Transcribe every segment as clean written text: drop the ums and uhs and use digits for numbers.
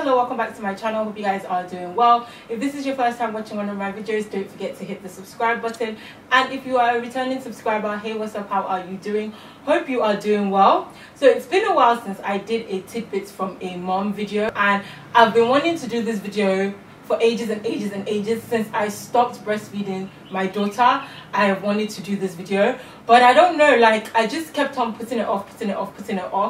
hello, welcome back to my channel. Hope you guys are doing well. If this is your first time watching one of my videos, don't forget to hit the subscribe button, and if you are a returning subscriber, hey, what's up, how are you doing? Hope you are doing well. So it's been a while since I did a tidbits from a mom video, and I've been wanting to do this video for ages and ages and ages. Since I stopped breastfeeding my daughter, I have wanted to do this video, but I don't know, like, I just kept on putting it off.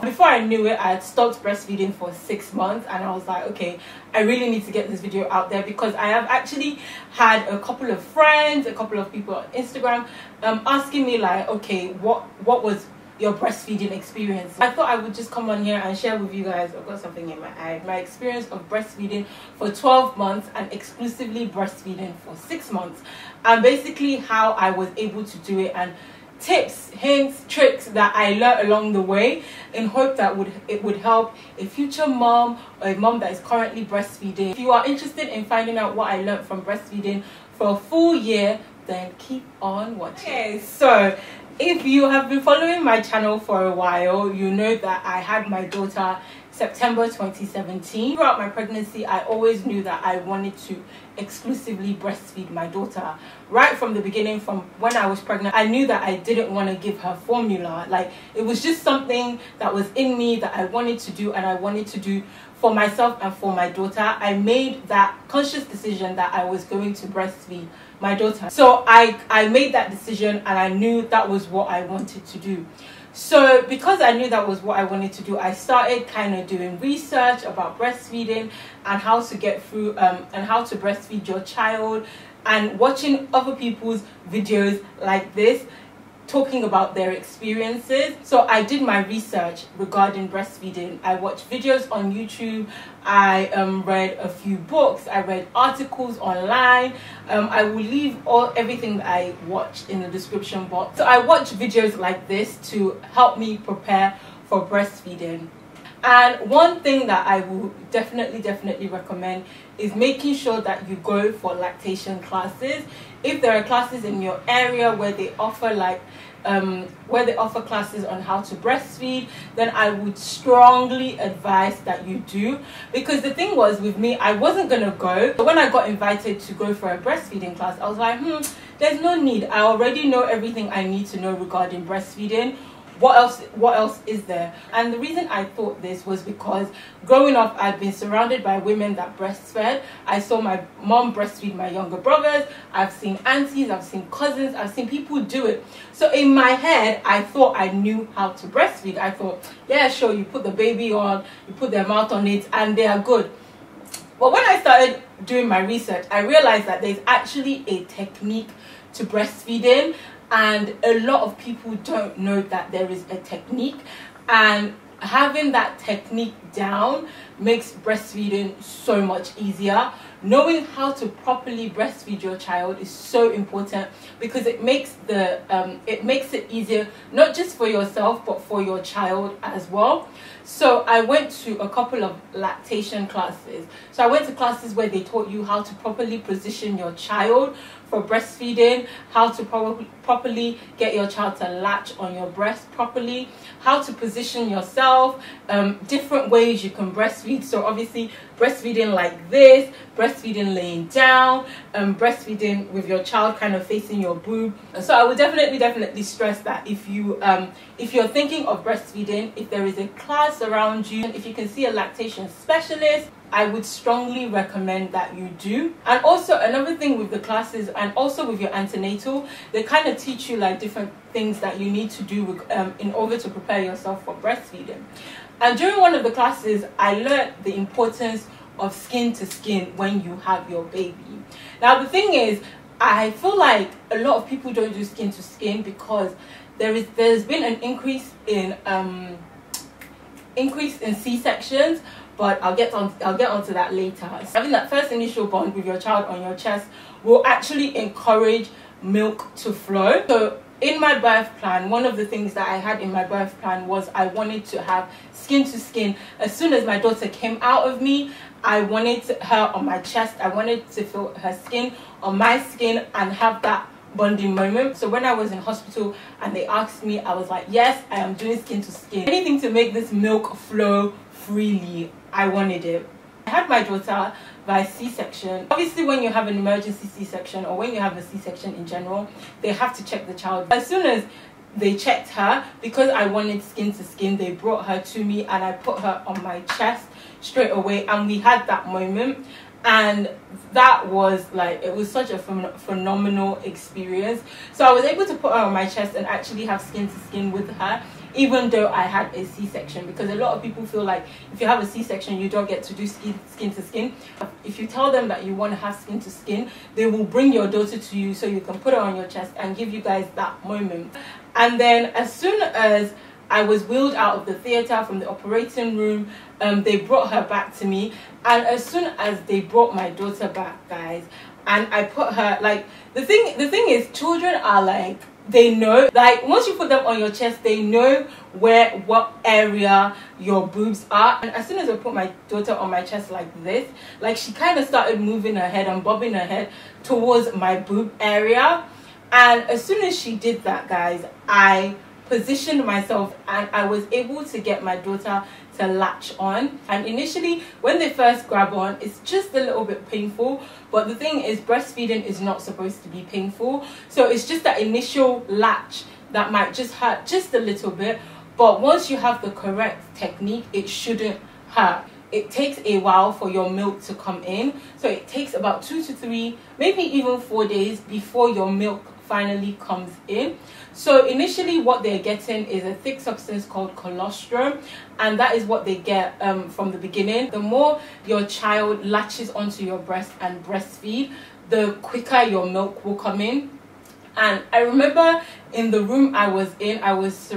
Before I knew it, I had stopped breastfeeding for 6 months, and I was like, okay, I really need to get this video out there, because I have actually had a couple of friends, a couple of people on Instagram asking me, like, okay, what was your breastfeeding experience? I thought I would just come on here and share with you guys. I've got something in my eye. My experience of breastfeeding for 12 months and exclusively breastfeeding for 6 months, and basically how I was able to do it, and tips, hints, tricks that I learned along the way, in hope that it would help a future mom or a mom that is currently breastfeeding. If you are interested in finding out what I learned from breastfeeding for a full year, then keep on watching. Okay, so if you have been following my channel for a while, you know that I had my daughter September 2017. Throughout my pregnancy, I always knew that I wanted to exclusively breastfeed my daughter. Right from the beginning, from when I was pregnant, I knew that I didn't want to give her formula. Like, it was just something that was in me that I wanted to do, and I wanted to do for myself and for my daughter. I made that conscious decision that I was going to breastfeed my daughter. So I made that decision, and I knew that was what I wanted to do. So because I knew that was what I wanted to do, I started kind of doing research about breastfeeding and how to get through and how to breastfeed your child, and watching other people's videos like this talking about their experiences. So I did my research regarding breastfeeding. I watched videos on YouTube, I read a few books, I read articles online. I will leave everything that I watched in the description box. So I watched videos like this to help me prepare for breastfeeding. And one thing that I will definitely recommend is making sure that you go for lactation classes. If there are classes in your area where they offer classes on how to breastfeed, then I would strongly advise that you do. Because the thing was, with me, I wasn't gonna go, but when I got invited to go for a breastfeeding class, I was like, there's no need. I already know everything I need to know regarding breastfeeding. What else is there? And the reason I thought this was because growing up, I've been surrounded by women that breastfed. I saw my mom breastfeed my younger brothers. I've seen aunties, I've seen cousins, I've seen people do it. So in my head, I thought I knew how to breastfeed. I thought, yeah, sure, you put the baby on, you put their mouth on it, and they are good. But when I started doing my research, I realized that there's actually a technique to breastfeeding, and a lot of people don't know that there is a technique, and having that technique down makes breastfeeding so much easier. Knowing how to properly breastfeed your child is so important, because it makes it easier, not just for yourself but for your child as well. So I went to a couple of lactation classes. So I went to classes where they taught you how to properly position your child for breastfeeding, how to properly get your child to latch on your breast properly, how to position yourself, different ways you can breastfeed. So obviously breastfeeding like this, breastfeeding laying down, breastfeeding with your child kind of facing your boob. So I would definitely stress that if you're thinking of breastfeeding, if there is a class around you, if you can see a lactation specialist, I would strongly recommend that you do. And also another thing with the classes, and also with your antenatal, they kind of teach you like different things that you need to do in order to prepare yourself for breastfeeding. And during one of the classes, I learned the importance of skin to skin when you have your baby. Now the thing is, I feel like a lot of people don't do skin to skin because there's been an increase in C-sections. But I'll get onto that later. Having that first initial bond with your child on your chest will actually encourage milk to flow. So in my birth plan, one of the things that I had in my birth plan was I wanted to have skin to skin. As soon as my daughter came out of me, I wanted her on my chest. I wanted to feel her skin on my skin and have that bonding moment. So when I was in hospital and they asked me, I was like, yes, I am doing skin to skin. Anything to make this milk flow freely. I wanted it. I had my daughter by C-section. Obviously, when you have an emergency C-section, or when you have a C-section in general, they have to check the child. As soon as they checked her, because I wanted skin to skin, they brought her to me and I put her on my chest straight away, and we had that moment. And that was like, it was such a phenomenal experience. So I was able to put her on my chest and actually have skin to skin with her, even though I had a C-section, because a lot of people feel like if you have a C-section you don't get to do skin to skin. If you tell them that you want to have skin to skin, they will bring your daughter to you so you can put her on your chest and give you guys that moment. And then as soon as I was wheeled out of the theater from the operating room, they brought her back to me. And as soon as they brought my daughter back, guys, and I put her, like, the thing is, children are like, they know, like, once you put them on your chest, they know what area your boobs are. And as soon as I put my daughter on my chest like this, like, she kind of started moving her head and bobbing her head towards my boob area. And as soon as she did that, guys, I positioned myself and I was able to get my daughter to latch on. And initially, when they first grab on, it's just a little bit painful, but the thing is, breastfeeding is not supposed to be painful. So it's just that initial latch that might just hurt just a little bit, but once you have the correct technique, it shouldn't hurt. It takes a while for your milk to come in, so it takes about 2 to 3, maybe even 4 days before your milk finally comes in. So initially what they're getting is a thick substance called colostrum, and that is what they get from the beginning. The more your child latches onto your breast and breastfeed, the quicker your milk will come in. And I remember in the room I was in, I was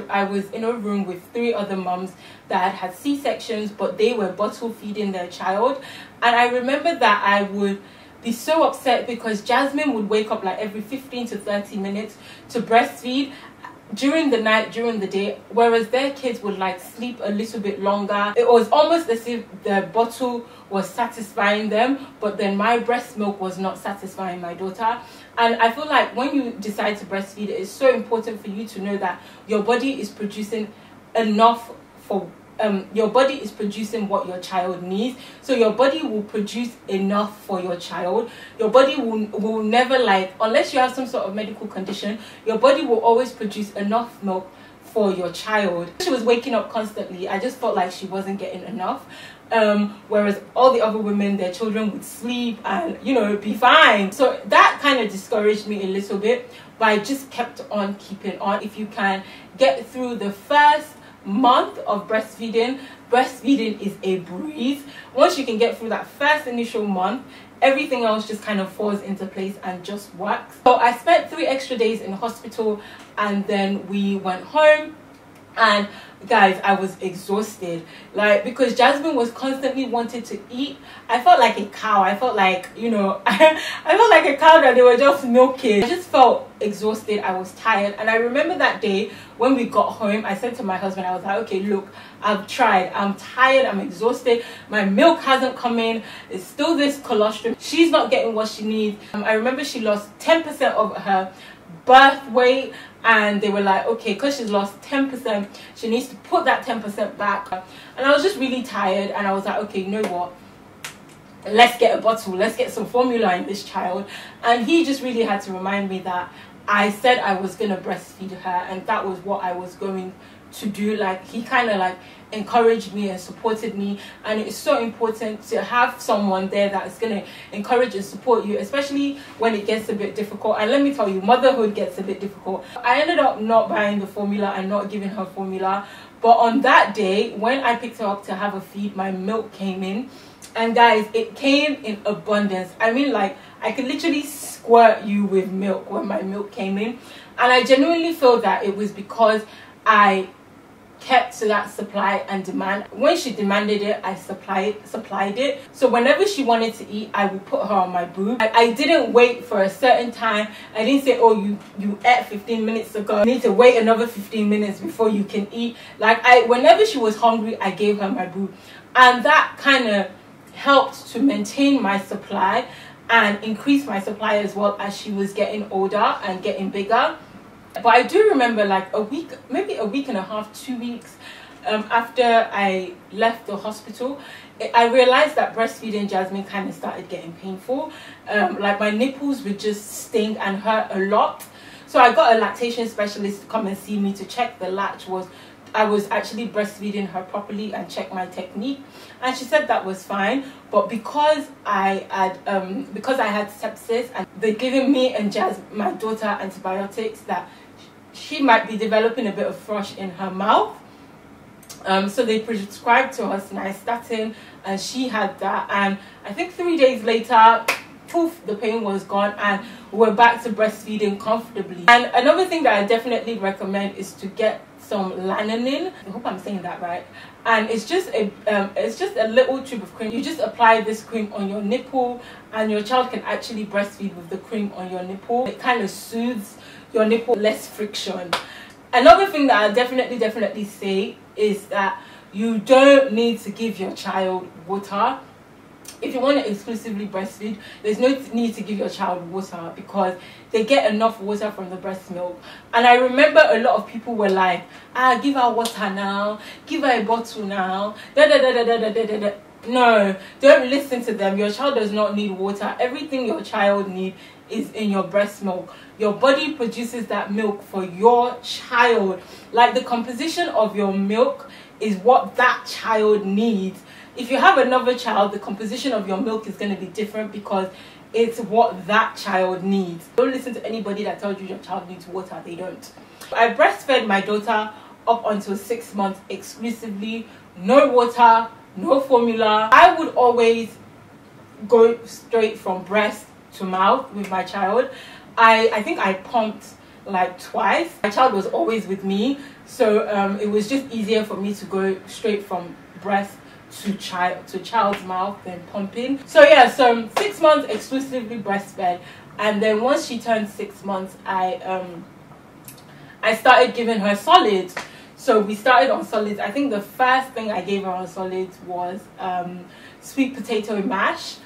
in a room with 3 other moms that had C-sections, but they were bottle feeding their child. And I remember that I would be so upset because Jasmine would wake up like every 15 to 30 minutes to breastfeed during the night, during the day, whereas their kids would like sleep a little bit longer. It was almost as if the bottle was satisfying them, but then my breast milk was not satisfying my daughter. And I feel like when you decide to breastfeed, it is so important for you to know that your body is producing enough for your body is producing what your child needs. So your body will produce enough for your child. Your body will never, like, unless you have some sort of medical condition, your body will always produce enough milk for your child. She was waking up constantly. I just felt like she wasn't getting enough. Whereas all the other women, their children would sleep and, you know, be fine. So that kind of discouraged me a little bit, but I just kept on keeping on. If you can get through the first month of breastfeeding is a breeze. Once you can get through that first initial month, everything else just kind of falls into place and just works. So I spent 3 extra days in hospital, and then we went home. And guys, I was exhausted, like, because Jasmine was constantly wanting to eat. I felt like a cow. I felt like, you know, I felt like a cow that they were just milking. I just felt exhausted. I was tired. And I remember that day when we got home, I said to my husband, I was like, okay, look, I've tried, I'm tired, I'm exhausted, my milk hasn't come in, it's still this colostrum, she's not getting what she needs. I remember she lost 10% of her birth weight, and they were like, okay, because she's lost 10%, she needs to put that 10% back. And I was just really tired, and I was like, okay, you know what, let's get a bottle, let's get some formula in this child. And he just really had to remind me that I said I was gonna breastfeed her, and that was what I was going to do. Like, he kind of like encouraged me and supported me, and it's so important to have someone there that is going to encourage and support you, especially when it gets a bit difficult. And let me tell you, motherhood gets a bit difficult. I ended up not buying the formula and not giving her formula, but on that day when I picked her up to have a feed, my milk came in, and guys, it came in abundance. I mean, like, I could literally squirt you with milk when my milk came in. And I genuinely feel that it was because I kept to that supply and demand. When she demanded it, I supplied it. So whenever she wanted to eat, I would put her on my boob. I didn't wait for a certain time. I didn't say, oh, you ate 15 minutes ago, you need to wait another 15 minutes before you can eat. Like, whenever she was hungry, I gave her my boob. And that kind of helped to maintain my supply and increase my supply as well as she was getting older and getting bigger. But I do remember, like, a week, maybe a week and a half, 2 weeks after I left the hospital, I realized that breastfeeding Jasmine kind of started getting painful. Like my nipples would just sting and hurt a lot. So I got a lactation specialist to come and see me to check the latch I was actually breastfeeding her properly and check my technique, and she said that was fine. But because I had sepsis and they're giving me and my daughter antibiotics, that she might be developing a bit of thrush in her mouth. So they prescribed to her nystatin, and she had that, and I think 3 days later, poof, the pain was gone and we're back to breastfeeding comfortably. And another thing that I definitely recommend is to get some lanolin. I hope I'm saying that right. And it's just a little tube of cream. You just apply this cream on your nipple, and your child can actually breastfeed with the cream on your nipple. It kind of soothes your nipple, less friction. Another thing that I'll definitely say is that you don't need to give your child water. If you want to exclusively breastfeed, there's no need to give your child water, because they get enough water from the breast milk. And I remember a lot of people were like, give her water now, give her a bottle now, No, don't listen to them. Your child does not need water. Everything your child needs is in your breast milk. Your body produces that milk for your child. Like, the composition of your milk is what that child needs. If you have another child, the composition of your milk is going to be different, because it's what that child needs. Don't listen to anybody that tells you your child needs water. They don't. I breastfed my daughter up until 6 months exclusively. No water, no formula. I would always go straight from breast to mouth with my child. I think I pumped like twice. My child was always with me, so it was just easier for me to go straight from breast to child's mouth than pumping. So yeah, so 6 months exclusively breastfed, and then once she turned 6 months, I started giving her solids. So we started on solids. I think the first thing I gave her on solids was sweet potato mash.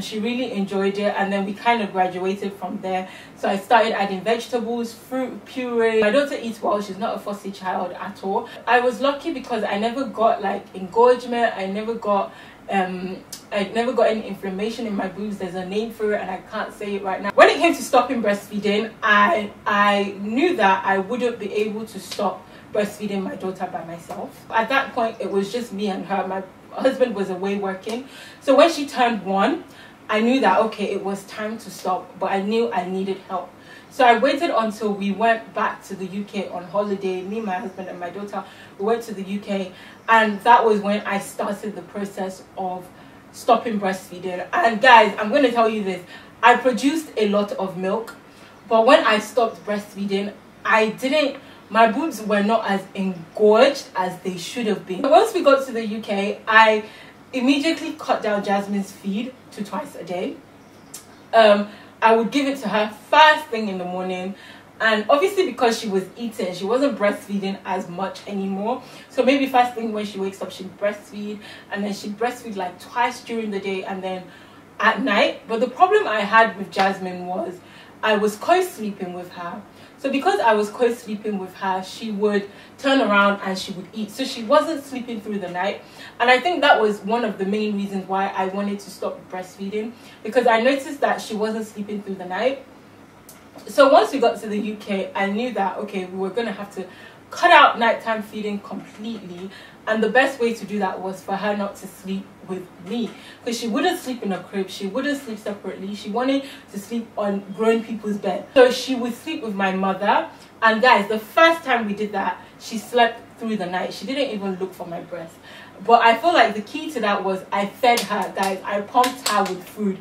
She really enjoyed it, and then we kind of graduated from there. So I started adding vegetables, fruit puree. My daughter eats well. She's not a fussy child at all. I was lucky because I never got like engorgement. I never got any inflammation in my boobs. There's a name for it and I can't say it right now. When it came to stopping breastfeeding, I knew that I wouldn't be able to stop breastfeeding my daughter by myself. At that point, it was just me and her. My husband was away working. So when she turned 1, I knew that, okay, it was time to stop, but I knew I needed help. So I waited until we went back to the UK on holiday. Me, my husband and my daughter, we went to the UK, and that was when I started the process of stopping breastfeeding. And guys, I'm going to tell you this. I produced a lot of milk, but when I stopped breastfeeding, my boobs were not as engorged as they should have been. Once we got to the UK, I immediately cut down Jasmine's feed to twice a day. I would give it to her first thing in the morning, and obviously because she was eating, she wasn't breastfeeding as much anymore. So maybe first thing when she wakes up, she'd breastfeed, and then she'd breastfeed like twice during the day and then at night. But the problem I had with Jasmine was I was co-sleeping with her. So because I was co-sleeping with her, she would turn around and she would eat. So she wasn't sleeping through the night. And I think that was one of the main reasons why I wanted to stop breastfeeding, because I noticed that she wasn't sleeping through the night. So once we got to the UK, I knew that, okay, we were going to have to cut out nighttime feeding completely. And the best way to do that was for her not to sleep with me, because she wouldn't sleep in a crib, she wouldn't sleep separately, she wanted to sleep on grown people's bed. So she would sleep with my mother. And guys, the first time we did that, she slept through the night. She didn't even look for my breast. But I feel like the key to that was I fed her, guys. I pumped her with food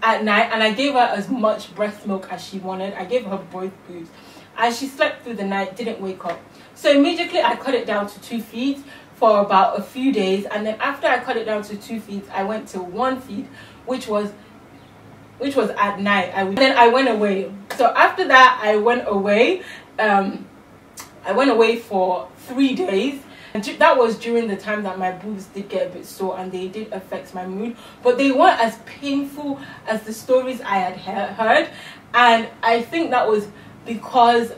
at night, and I gave her as much breast milk as she wanted. I gave her both boobs, and she slept through the night, didn't wake up. So immediately I cut it down to 2 feeds for about a few days, and then after I cut it down to 2 feeds, I went to 1 feed, which was at night. Then I went away. So after that, I went away. I went away for 3 days. And that was during the time that my boobs did get a bit sore, and they did affect my mood, but they weren't as painful as the stories I had heard. And I think that was because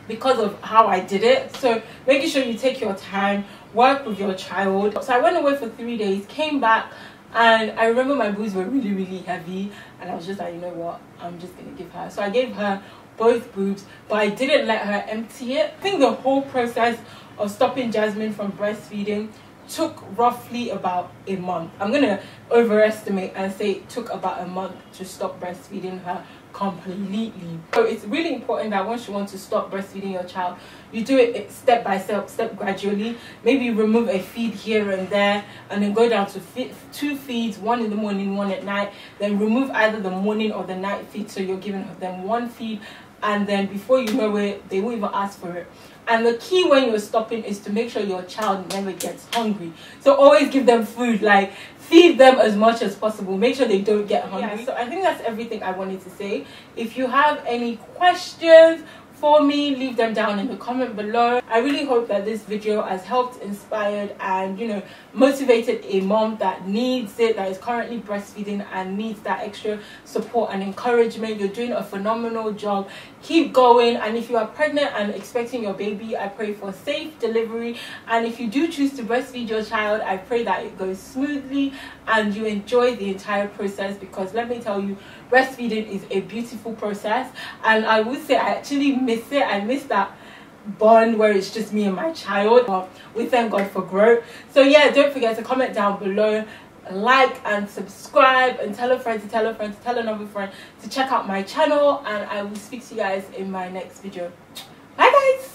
because of how I did it. So making sure you take your time, work with your child. So I went away for 3 days, came back, and I remember my boobs were really heavy, and I was just like, you know what, I'm just gonna give her. So I gave her both boobs, but I didn't let her empty it. I think the whole process of stopping Jasmine from breastfeeding took roughly about a month. I'm gonna overestimate and say it took about a month to stop breastfeeding her completely. So it's really important that once you want to stop breastfeeding your child, you do it step by step gradually. Maybe remove a feed here and there, and then go down to 2 feeds, 1 in the morning, 1 at night. Then remove either the morning or the night feed, so you're giving them 1 feed, and then before you know it, they won't even ask for it. And the key when you're stopping is to make sure your child never gets hungry. So always give them food, like feed them as much as possible. Make sure they don't get hungry. Yeah, so I think that's everything I wanted to say. If you have any questions for me, leave them down in the comment below. I really hope that this video has helped, inspired, and, you know, motivated a mom that needs it, that is currently breastfeeding and needs that extra support and encouragement. You're doing a phenomenal job. Keep going. And if you are pregnant and expecting your baby, I pray for safe delivery. And if you do choose to breastfeed your child, I pray that it goes smoothly and you enjoy the entire process, because let me tell you, breastfeeding is a beautiful process, and I would say I actually miss it. I miss that bond where it's just me and my child, but we thank God for growth. So yeah, don't forget to comment down below, like and subscribe, and tell a friend to tell a friend to tell another friend to check out my channel, and I will speak to you guys in my next video. Bye guys.